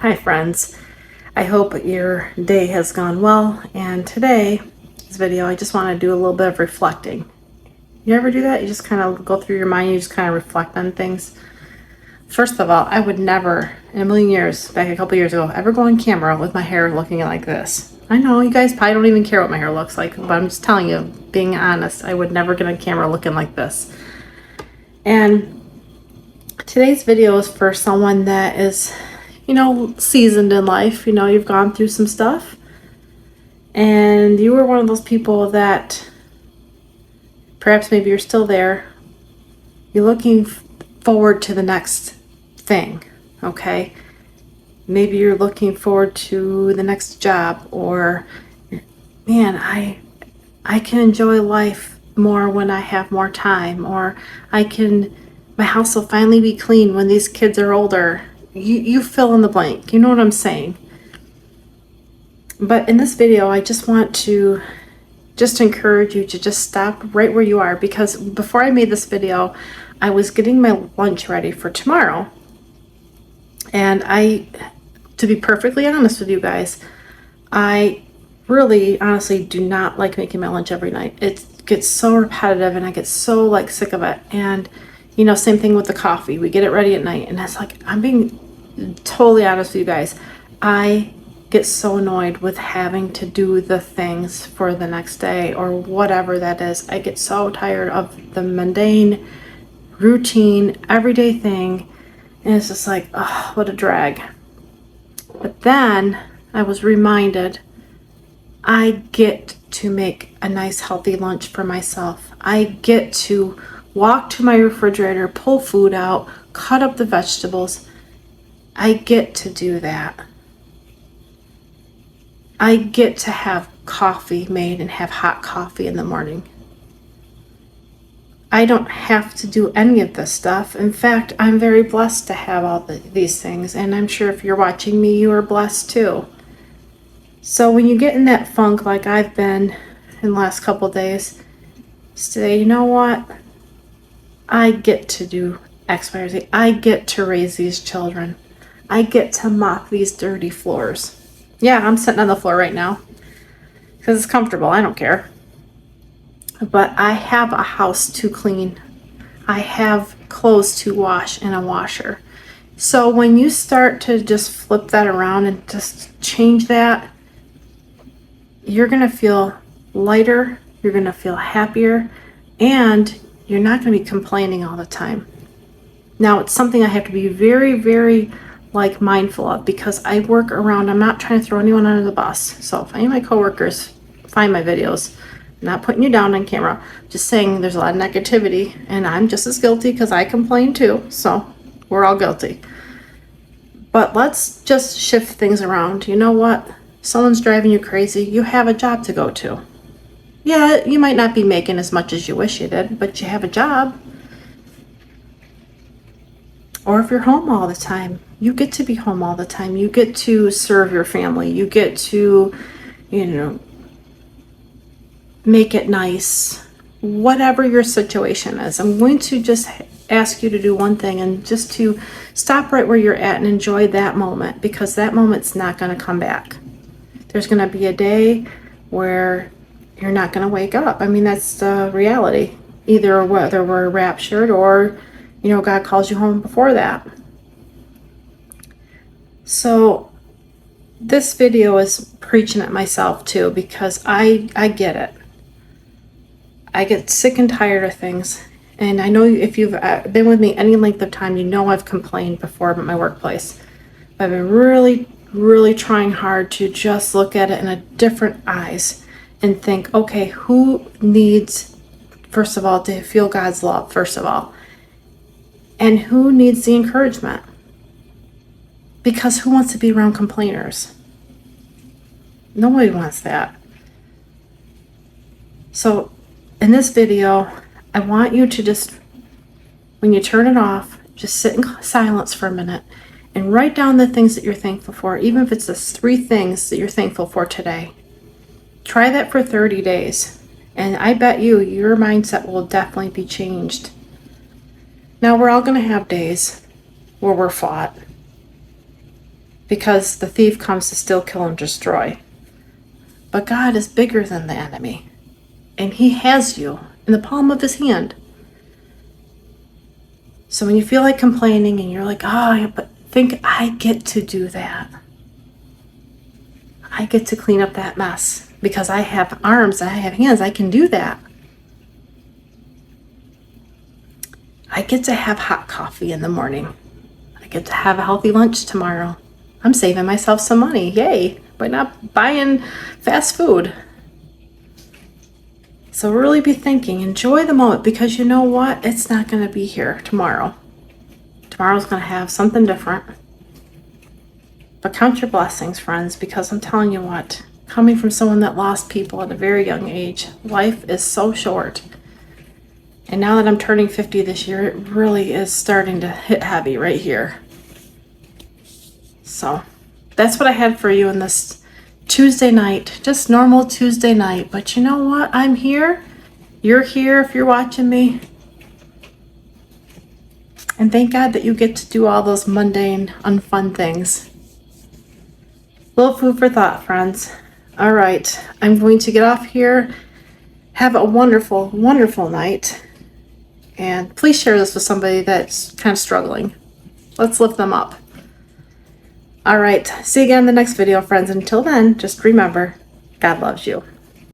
Hi friends, I hope your day has gone well, and today, this video, I just want to do a little bit of reflecting. You ever do that? You just kind of go through your mind, you just kind of reflect on things. First of all, I would never, in a million years, back a couple years ago, ever go on camera with my hair looking like this. I know you guys probably don't even care what my hair looks like, but I'm just telling you, being honest, I would never get on camera looking like this. And today's video is for someone that is, seasoned in life. You've gone through some stuff, and you were one of those people that perhaps maybe you're still there. You're looking forward to the next thing, okay? Maybe you're looking forward to the next job, or man, I can enjoy life more when I have more time, or my house will finally be clean when these kids are older. You fill in the blank. You know what I'm saying? But in this video, I just want to encourage you to just stop right where you are, because before I made this video, I was getting my lunch ready for tomorrow. And to be perfectly honest with you guys, I really honestly do not like making my lunch every night. It gets so repetitive and I get so sick of it. And same thing with the coffee. We get it ready at night, and it's like, I'm being totally honest with you guys, I get so annoyed with having to do the things for the next day or whatever that is. I get so tired of the mundane, routine, everyday thing, and it's just like, oh, what a drag. But then I was reminded I get to make a nice healthy lunch for myself. I get to walk to my refrigerator, pull food out, cut up the vegetables. I get to do that. I get to have coffee made and have hot coffee in the morning. I don't have to do any of this stuff. In fact, I'm very blessed to have all these things, and I'm sure if you're watching me, you are blessed too. So when you get in that funk like I've been in the last couple of days, say, you know what? I get to do X, Y, or Z. I get to raise these children. I get to mop these dirty floors. Yeah, I'm sitting on the floor right now because it's comfortable. I don't care. But I have a house to clean. I have clothes to wash in a washer. So when you start to just flip that around and just change that, you're going to feel lighter. You're going to feel happier. And you're not going to be complaining all the time. Now, it's something I have to be very, very mindful of, because I work around, I'm not trying to throw anyone under the bus. So if any of my coworkers find my videos, I'm not putting you down on camera, just saying there's a lot of negativity, and I'm just as guilty because I complain too. So we're all guilty. But let's just shift things around. You know what? Someone's driving you crazy. You have a job to go to. Yeah, you might not be making as much as you wish you did, but you have a job. Or if you're home all the time, you get to be home all the time. You get to serve your family. You get to, make it nice. Whatever your situation is, I'm going to just ask you to do one thing, and just to stop right where you're at and enjoy that moment, because that moment's not going to come back. There's going to be a day where you're not going to wake up. I mean, that's the reality. Either whether we're raptured or, God calls you home before that. So this video is preaching at myself too, because I get it. I get sick and tired of things. And I know if you've been with me any length of time, I've complained before about my workplace. I've been really, really trying hard to just look at it in a different eyes and think, okay, who needs, first of all, to feel God's love, first of all? And who needs the encouragement? Because who wants to be around complainers? Nobody wants that. So in this video, I want you to just, when you turn it off, just sit in silence for a minute and write down the things that you're thankful for, even if it's the 3 things that you're thankful for today. Try that for 30 days, and I bet your mindset will definitely be changed. Now, we're all going to have days where we're fought. because the thief comes to steal, kill, and destroy. But God is bigger than the enemy, and He has you in the palm of His hand. So when you feel like complaining and you're like, oh, but think, I get to do that. I get to clean up that mess because I have arms, I have hands, I can do that. I get to have hot coffee in the morning. I get to have a healthy lunch tomorrow. I'm saving myself some money, yay, by not buying fast food. So really be thinking, enjoy the moment, because you know what? It's not going to be here tomorrow. Tomorrow's going to have something different. But count your blessings, friends, because I'm telling you what, coming from someone that lost people at a very young age, life is so short. And now that I'm turning 50 this year, it really is starting to hit heavy right here. So that's what I had for you in this Tuesday night, just normal Tuesday night. But you know what? I'm here. You're here if you're watching me. And thank God that you get to do all those mundane, unfun things. Little food for thought, friends. All right, I'm going to get off here. Have a wonderful, wonderful night. And please share this with somebody that's kind of struggling. Let's lift them up. All right, see you again in the next video, friends. Until then, just remember, God loves you.